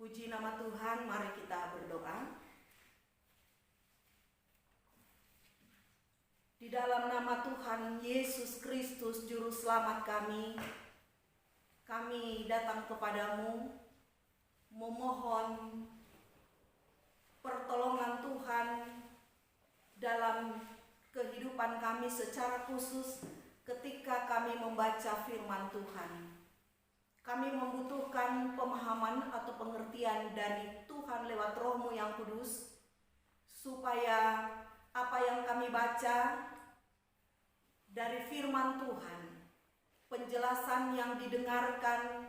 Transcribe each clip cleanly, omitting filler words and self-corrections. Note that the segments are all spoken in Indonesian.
Puji nama Tuhan, mari kita berdoa. Di dalam nama Tuhan Yesus Kristus, Juru Selamat kami datang kepadamu, memohon pertolongan Tuhan dalam kehidupan kami secara khusus ketika kami membaca firman Tuhan. Kami membutuhkan pemahaman atau pengertian dari Tuhan lewat Roh-Mu yang kudus, supaya apa yang kami baca dari firman Tuhan, penjelasan yang didengarkan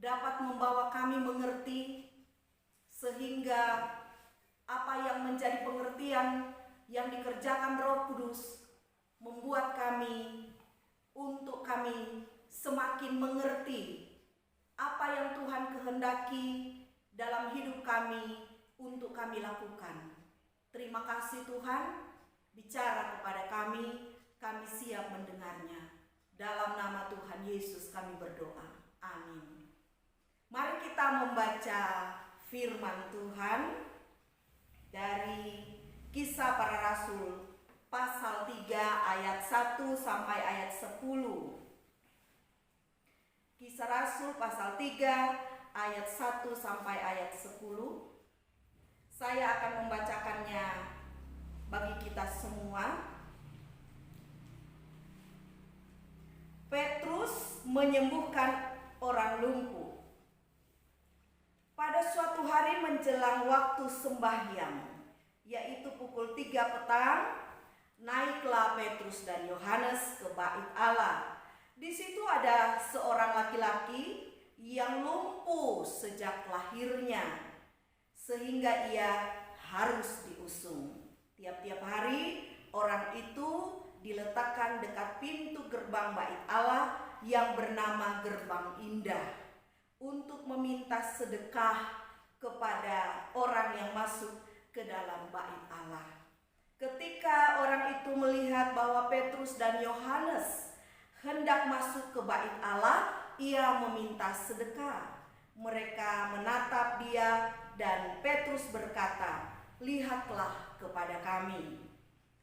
dapat membawa kami mengerti, sehingga apa yang menjadi pengertian yang dikerjakan Roh Kudus membuat kami semakin mengerti apa yang Tuhan kehendaki dalam hidup kami untuk kami lakukan. Terima kasih Tuhan, bicara kepada kami siap mendengarnya. Dalam nama Tuhan Yesus kami berdoa. Amin. Mari kita membaca firman Tuhan dari Kisah Para Rasul pasal 3 ayat 1 sampai ayat 10. Kisah Rasul pasal 3 ayat 1 sampai ayat 10. Saya akan membacakannya bagi kita semua. Petrus menyembuhkan orang lumpuh. Pada suatu hari menjelang waktu sembahyang, yaitu pukul 3 petang, naiklah Petrus dan Yohanes ke bait Allah. Di situ ada seorang laki-laki yang lumpuh sejak lahirnya, sehingga ia harus diusung. Tiap-tiap hari orang itu diletakkan dekat pintu gerbang bait Allah yang bernama Gerbang Indah untuk meminta sedekah kepada orang yang masuk ke dalam bait Allah. Ketika orang itu melihat bahwa Petrus dan Yohanes hendak masuk ke bait Allah, ia meminta sedekah. Mereka menatap dia dan Petrus berkata, "Lihatlah kepada kami."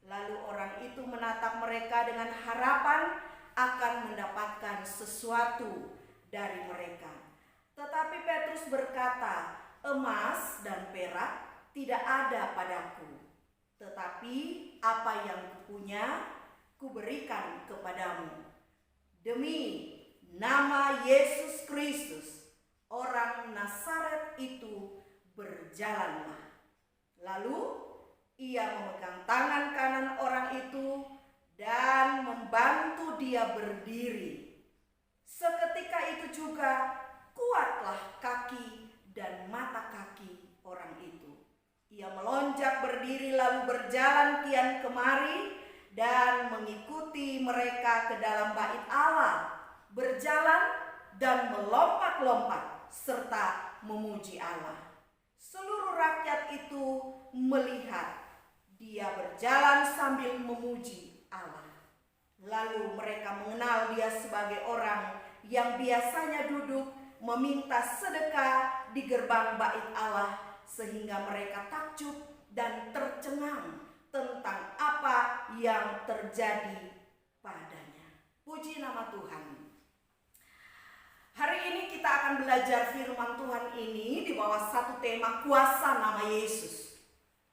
Lalu orang itu menatap mereka dengan harapan akan mendapatkan sesuatu dari mereka. Tetapi Petrus berkata, "Emas dan perak tidak ada padaku, tetapi apa yang kupunya kuberikan kepadamu. Demi nama Yesus Kristus, orang Nazaret itu, berjalanlah." Lalu ia memegang tangan kanan orang itu dan membantu dia berdiri. Seketika itu juga kuatlah kaki dan mata kaki orang itu. Ia melonjak berdiri lalu berjalan kian kemari dan mengikuti mereka ke dalam bait Allah, berjalan dan melompat-lompat serta memuji Allah. Seluruh rakyat itu melihat dia berjalan sambil memuji Allah. Lalu mereka mengenal dia sebagai orang yang biasanya duduk meminta sedekah di gerbang bait Allah, sehingga mereka takjub dan tercengang tentang apa yang terjadi padanya. Puji nama Tuhan. Hari ini kita akan belajar firman Tuhan ini di bawah satu tema, kuasa nama Yesus.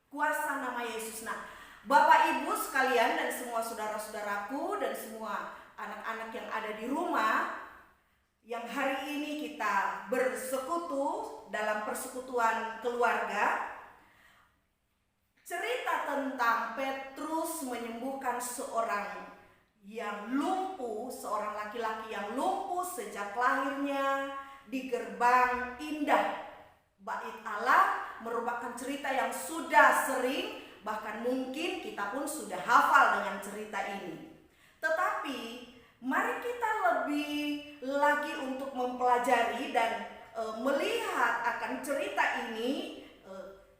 Kuasa nama Yesus. Nah, Bapak Ibu sekalian dan semua saudara-saudaraku dan semua anak-anak yang ada di rumah, yang hari ini kita bersekutu dalam persekutuan keluarga, cerita tentang Petrus menyembuhkan seorang yang lumpuh, seorang laki-laki yang lumpuh sejak lahirnya di Gerbang Indah bait Allah merupakan cerita yang sudah sering, bahkan mungkin kita pun sudah hafal dengan cerita ini. Tetapi mari kita lebih lagi untuk mempelajari dan melihat akan cerita ini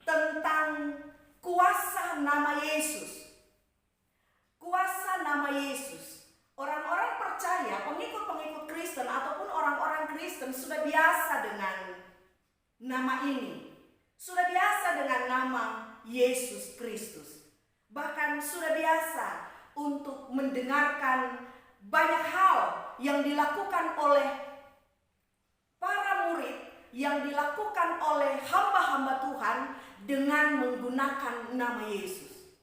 tentang kuasa nama Yesus. Kuasa nama Yesus. Orang-orang percaya, pengikut-pengikut Kristen ataupun orang-orang Kristen sudah biasa dengan nama ini, sudah biasa dengan nama Yesus Kristus. Bahkan sudah biasa untuk mendengarkan banyak hal yang dilakukan oleh para murid, yang dilakukan oleh hamba-hamba Tuhan dengan menggunakan nama Yesus.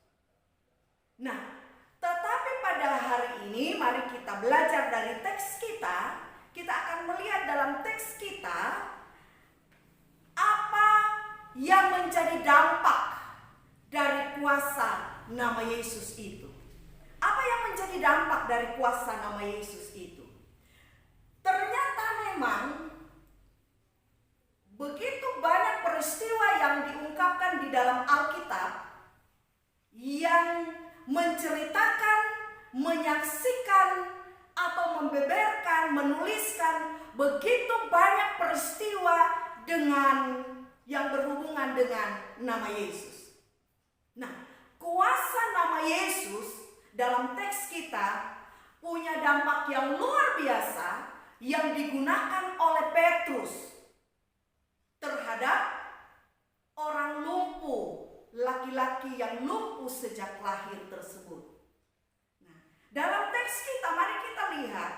Nah, tetapi pada hari ini mari kita belajar dari teks kita. Kita akan melihat dalam teks kita apa yang menjadi dampak dari kuasa nama Yesus itu. Apa yang menjadi dampak dari kuasa nama Yesus itu? Ternyata memang begitu banyak peristiwa yang diungkapkan di dalam Alkitab yang menceritakan, menyaksikan, atau membeberkan, menuliskan begitu banyak peristiwa dengan yang berhubungan dengan nama Yesus. Nah, kuasa nama Yesus dalam teks kita punya dampak yang luar biasa yang digunakan oleh Petrus terhadap orang lumpuh, laki-laki yang lumpuh sejak lahir tersebut. Dalam teks kita, mari kita lihat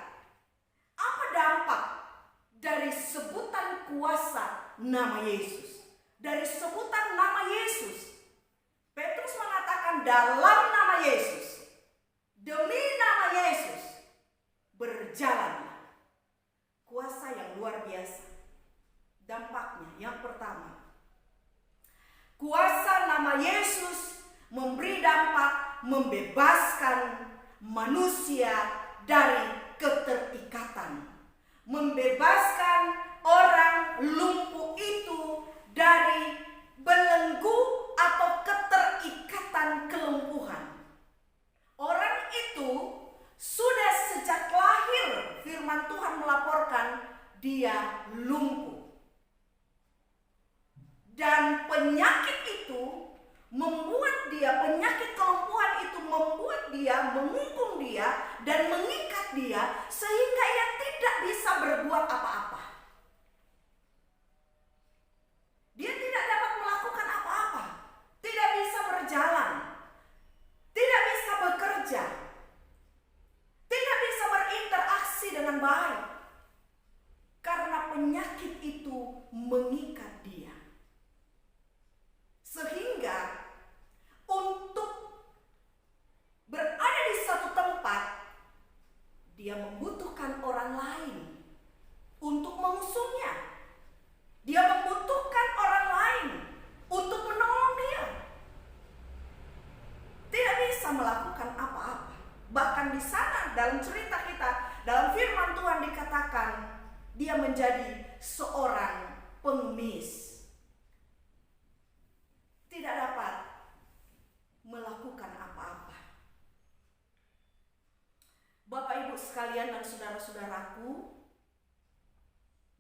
apa dampak dari sebutan kuasa nama Yesus. Dari sebutan nama Yesus, Petrus mengatakan dalam nama Yesus, demi nama Yesus, berjalanlah. Kuasa yang luar biasa. Dampaknya yang pertama, kuasa nama Yesus memberi dampak membebaskan manusia dari keterikatan, membebaskan orang lumpuh itu dari belenggu atau keterikatan kelumpuhan. Orang itu sudah sejak lahir, firman Tuhan melaporkan dia lumpuh. Dan penyakit itu membuat dia, penyakit kelumpuhan itu membuat dia, mengungkung dia dan mengikat dia sehingga ia tidak bisa berbuat apa-apa. Dia tidak dapat melakukan apa-apa, tidak bisa berjalan, tidak bisa bekerja, tidak bisa berinteraksi dengan baik karena penyakit itu mengikat dia. Sehingga untuk berada di satu tempat, dia membutuhkan orang lain untuk mengusungnya. Dia membutuhkan orang lain untuk menolong dia. Tidak bisa melakukan apa-apa. Bahkan di sana dalam cerita kita, dalam firman Tuhan dikatakan, dia menjadi seorang pengemis. Tidak dapat melakukan apa-apa. Bapak Ibu sekalian dan saudara-saudaraku,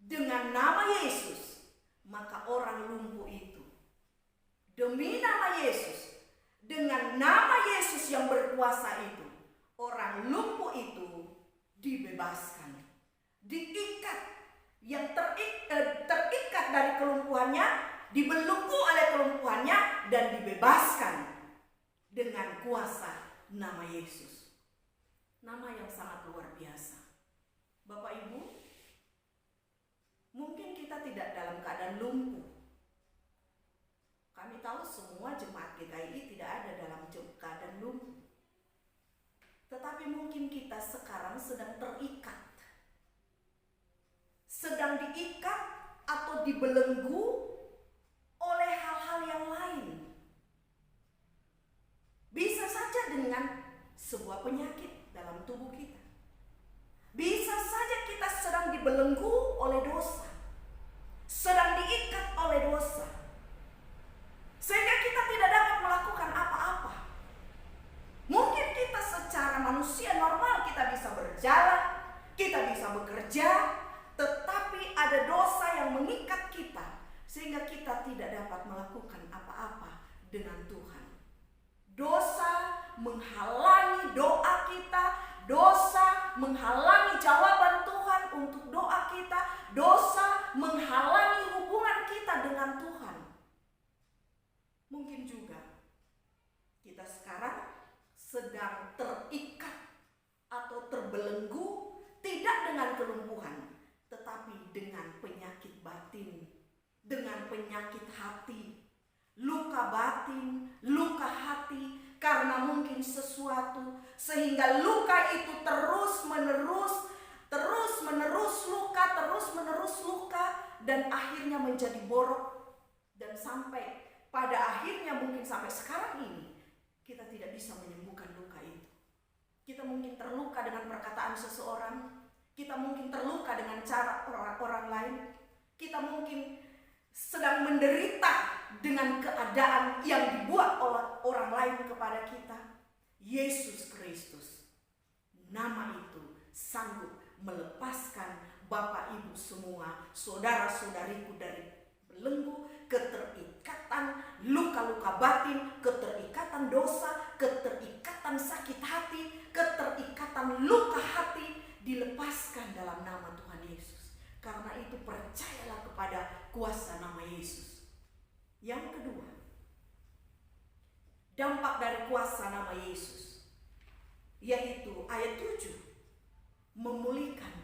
dengan nama Yesus, maka orang lumpuh itu, demi nama Yesus, dengan nama Yesus yang berkuasa itu, orang lumpuh itu dibebaskan, diikat, yang terikat dari kelumpuhannya, dibelenggu oleh kelumpuhannya dan dibebaskan dengan kuasa nama Yesus. Nama yang sangat luar biasa. Bapak Ibu, mungkin kita tidak dalam keadaan lumpuh. Kami tahu semua jemaat GKI tidak ada dalam keadaan lumpuh. Tetapi mungkin kita sekarang sedang terikat. Sedang diikat atau dibelenggu oleh hal-hal yang lain. Bisa saja dengan sebuah penyakit dalam tubuh kita. Bisa saja kita sedang dibelenggu oleh dosa, sedang diikat oleh dosa, sehingga kita tidak dapat melakukan apa-apa. Mungkin kita secara manusia normal kita bisa berjalan, kita bisa bekerja, tetapi ada dosa yang mengikat kita sehingga kita tidak dapat melakukan apa-apa dengan Tuhan. Dosa menghalangi doa kita, dosa menghalangi jawaban Tuhan untuk doa kita, dosa menghalangi hubungan kita seseorang terikat atau terbelenggu tidak dengan kelumpuhan, tetapi dengan penyakit batin, dengan penyakit hati, luka batin, luka hati, karena mungkin sesuatu sehingga luka itu terus menerus luka dan akhirnya menjadi borok, dan sampai pada akhirnya mungkin sampai sekarang ini kita tidak bisa menyembuhkan luka itu. Kita mungkin terluka dengan perkataan seseorang, kita mungkin terluka dengan cara orang lain, kita mungkin sedang menderita dengan keadaan yang dibuat oleh orang lain kepada kita. Yesus Kristus, nama itu sanggup melepaskan Bapak Ibu semua, saudara-saudariku, dari belenggu, keterikatan luka-luka batin, keterikatan dosa, keterikatan sakit hati, keterikatan luka hati, dilepaskan dalam nama Tuhan Yesus. Karena itu percayalah kepada kuasa nama Yesus. Yang kedua, dampak dari kuasa nama Yesus, yaitu ayat 7, memulihkan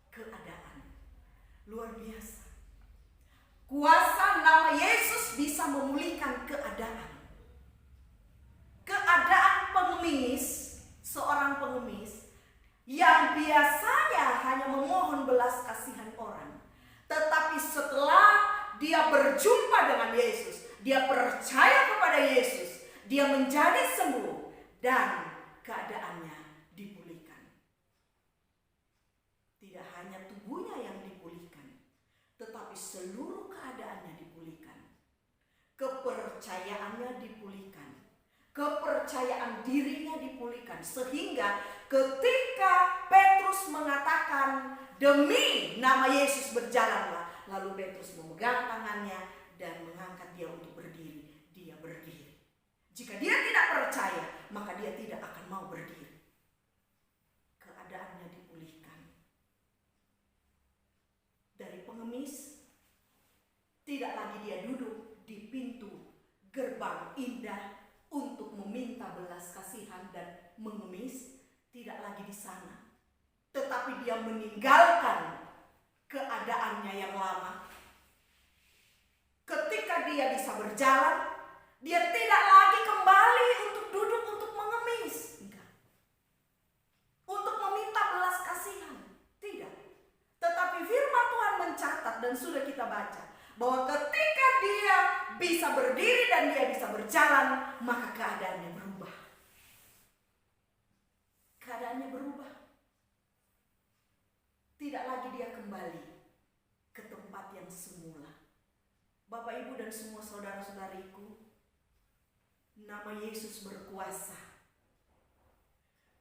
keadaan. Luar biasa. Kuasa nama Yesus bisa memulihkan keadaan. Keadaan pengemis, seorang pengemis yang biasanya hanya memohon belas kasihan orang, tetapi setelah dia berjumpa dengan Yesus, dia percaya kepada Yesus, dia menjadi sembuh dan keadaannya dipulihkan. Tidak hanya tubuhnya yang dipulihkan, tetapi seluruh keadaannya dipulihkan. Kepercayaannya dipulihkan, kepercayaan dirinya dipulihkan, sehingga ketika Petrus mengatakan demi nama Yesus berjalanlah, lalu Petrus memegang tangannya dan mengangkat dia untuk berdiri. Dia berdiri. Jika dia tidak percaya, maka dia tidak akan mau berdiri. Keadaannya dipulihkan. Dari pengemis, tidak lagi dia duduk di pintu gerbang indah untuk meminta belas kasihan dan mengemis, tidak lagi di sana. Tetapi dia meninggalkan keadaannya yang lama. Ketika dia bisa berjalan, dia tidak lagi kembali untuk duduk untuk mengemis. Enggak. Untuk meminta belas kasihan. Tidak. Tetapi firman Tuhan mencatat dan sudah kita baca, bahwa ketika dia bisa berdiri dan dia bisa berjalan, maka keadaannya berubah. Keadaannya berubah. Tidak lagi dia kembali ke tempat yang semula. Bapak, Ibu, dan semua saudara-saudariku, nama Yesus berkuasa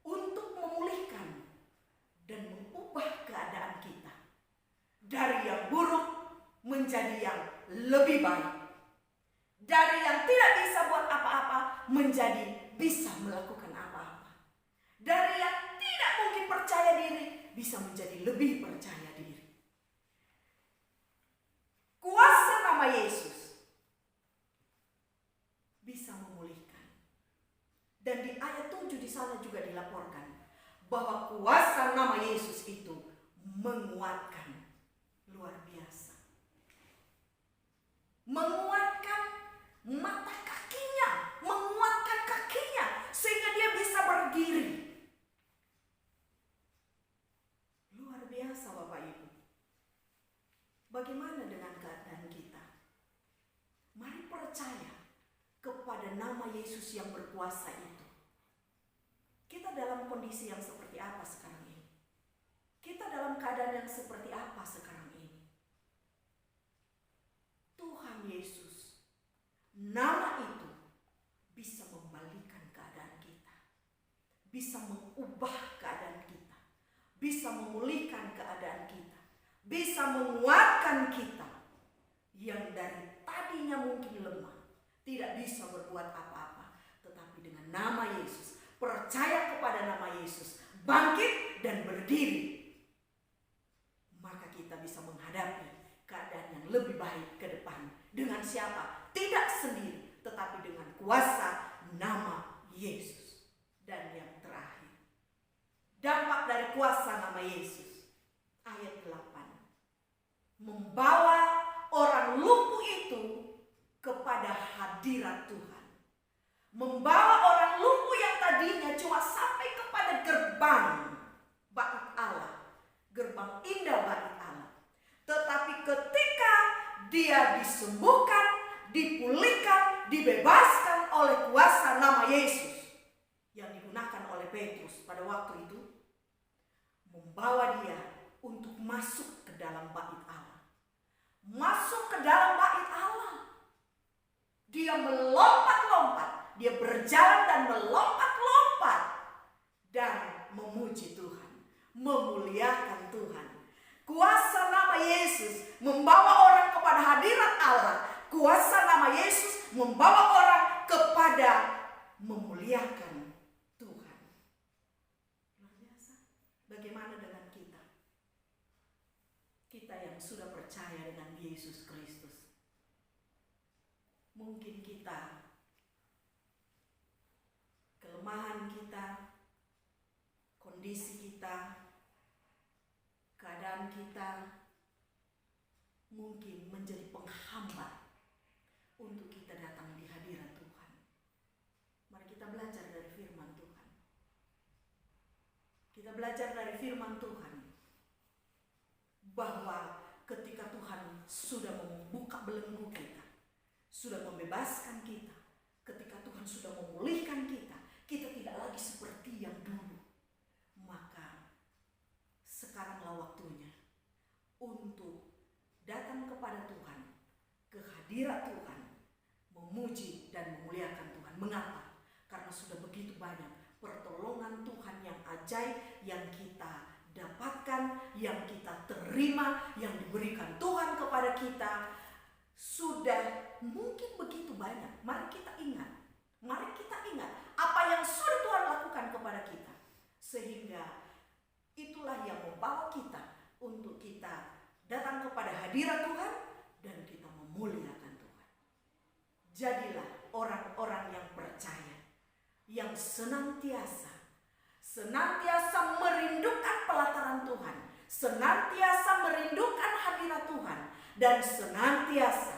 untuk memulihkan dan mengubah keadaan kita dari yang buruk menjadi yang lebih baik, dari yang tidak bisa buat apa-apa menjadi bisa melakukan apa-apa, dari yang tidak mungkin percaya diri bisa menjadi lebih percaya diri. Kuasa nama Yesus bisa memulihkan. Dan di ayat 7 di sana juga dilaporkan bahwa kuasa nama Yesus itu menguatkan. Luar biasa. Menguatkan mata kakinya, menguatkan kakinya sehingga dia bisa berdiri. Luar biasa, Bapak Ibu. Bagaimana dengan keadaan kita? Mari percaya kepada nama Yesus yang berkuasa itu. Kita dalam kondisi yang seperti apa sekarang ini? Kita dalam keadaan yang seperti apa sekarang ini? Tuhan Yesus, nama itu bisa membalikan keadaan kita, bisa mengubah keadaan kita, bisa memulihkan keadaan kita, bisa menguatkan kita yang dari tadinya mungkin lemah, tidak bisa berbuat apa-apa, tetapi dengan nama Yesus, percaya kepada nama Yesus, bangkit dan berdiri, maka kita bisa menghadapi keadaan yang lebih baik ke depan. Dengan siapa? Tidak sendiri, tetapi dengan kuasa nama Yesus. Dan yang kuasa nama Yesus. Ayat 8. Membawa orang lumpuh itu kepada hadirat Tuhan. Membawa orang lumpuh yang tadinya cuma sampai kepada gerbang bait Allah, gerbang indah bait Allah. Tetapi ketika dia disembuhkan, dipulihkan, dibebaskan oleh kuasa nama Yesus yang digunakan oleh Petrus pada waktu itu, membawa dia untuk masuk ke dalam bait Allah. Masuk ke dalam bait Allah. Dia melompat-lompat, dia berjalan dan melompat-lompat dan memuji Tuhan, memuliakan Tuhan. Kuasa nama Yesus membawa orang kepada hadirat Allah. Kuasa nama Yesus membawa orang kepada memuliakan Tuhan. Luar biasa. Bagaimana dengan kita? Kita yang sudah percaya dengan Yesus Kristus. Mungkin kita, kelemahan kita, kondisi kita, keadaan kita mungkin menjadi penghambat untuk kita datang di hadirat Tuhan. Mari kita belajar dari firman Tuhan. Kita belajar dari firman Tuhan bahwa ketika Tuhan sudah membuka belenggu kita, sudah membebaskan kita, ketika Tuhan sudah memulihkan kita, kita tidak lagi seperti yang dulu. Maka sekaranglah waktunya untuk datang kepada Tuhan, ke hadirat Tuhan, memuji dan memuliakan Tuhan. Mengapa? Karena sudah begitu banyak pertolongan Tuhan yang ajaib yang kita dapatkan, yang kita terima, yang diberikan Tuhan kepada kita. Sudah mungkin begitu banyak. Mari kita ingat apa yang sudah Tuhan lakukan kepada kita, sehingga itulah yang membawa kita untuk kita datang kepada hadirat Tuhan dan kita memuliakan Tuhan. Jadilah orang-orang yang percaya, yang senantiasa merindukan pelataran Tuhan, senantiasa merindukan hadirat Tuhan, dan senantiasa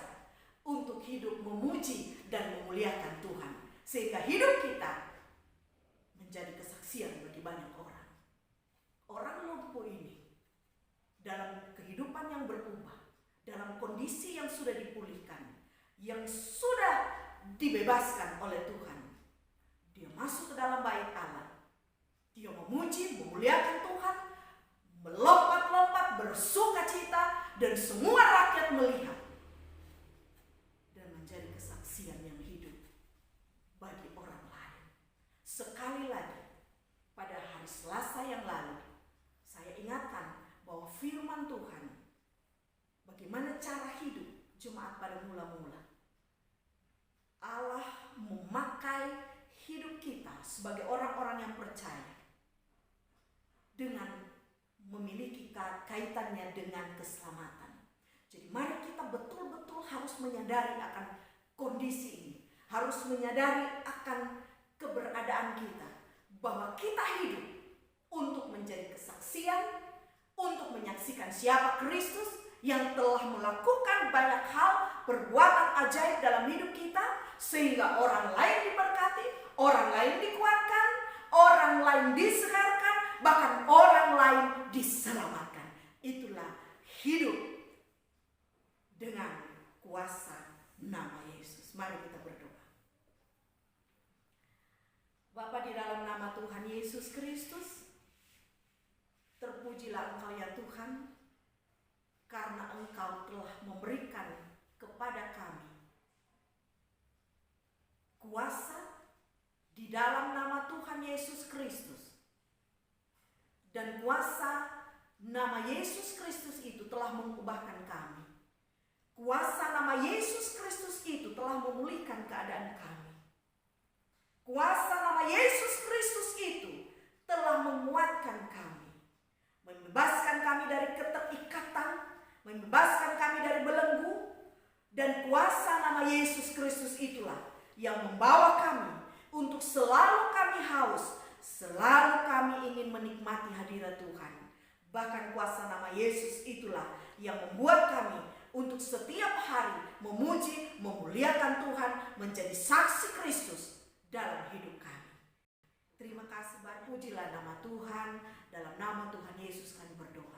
untuk hidup memuji dan memuliakan Tuhan, sehingga hidup kita menjadi kesaksian bagi banyak orang. Orang lumpuh ini dalam kehidupan yang berubah, dalam kondisi yang sudah dipulihkan, yang sudah dibebaskan oleh Tuhan, dia masuk ke dalam bait Allah. Dia memuji, memuliakan Tuhan, melompat-lompat, bersukacita, dan semua rakyat melihat dan menjadi kesaksian yang hidup bagi orang lain. Sekali lagi, pada hari Selasa yang lalu, saya ingatkan bahwa firman Tuhan, bagaimana cara hidup jemaat pada mula-mula. Allah memakai hidup kita sebagai orang-orang yang percaya dengan memiliki kaitannya dengan keselamatan. Jadi mari kita betul-betul harus menyadari akan kondisi ini, harus menyadari akan keberadaan kita, bahwa kita hidup untuk menjadi kesaksian, untuk menyaksikan siapa Kristus yang telah melakukan banyak hal, perbuatan ajaib dalam hidup kita, sehingga orang lain diberkati, orang lain dikuatkan, orang lain disegarkan, bahkan orang lain diselamatkan. Itulah hidup dengan kuasa nama Yesus. Mari kita berdoa. Bapa, di dalam nama Tuhan Yesus Kristus, terpujilah Engkau ya Tuhan, karena Engkau telah memberikan kepada kami kuasa di dalam nama Tuhan Yesus Kristus. Dan kuasa nama Yesus Kristus itu telah mengubahkan kami. Kuasa nama Yesus Kristus itu telah memulihkan keadaan kami. Kuasa nama Yesus Kristus itu telah menguatkan kami, membebaskan kami dari keterikatan, membebaskan kami dari belenggu. Dan kuasa nama Yesus Kristus itulah yang membawa kami untuk selalu kami haus, selalu kami ingin menikmati hadirat Tuhan. Bahkan kuasa nama Yesus itulah yang membuat kami untuk setiap hari memuji, memuliakan Tuhan, menjadi saksi Kristus dalam hidup kami. Terima kasih, pujilah nama Tuhan. Dalam nama Tuhan Yesus kami berdoa.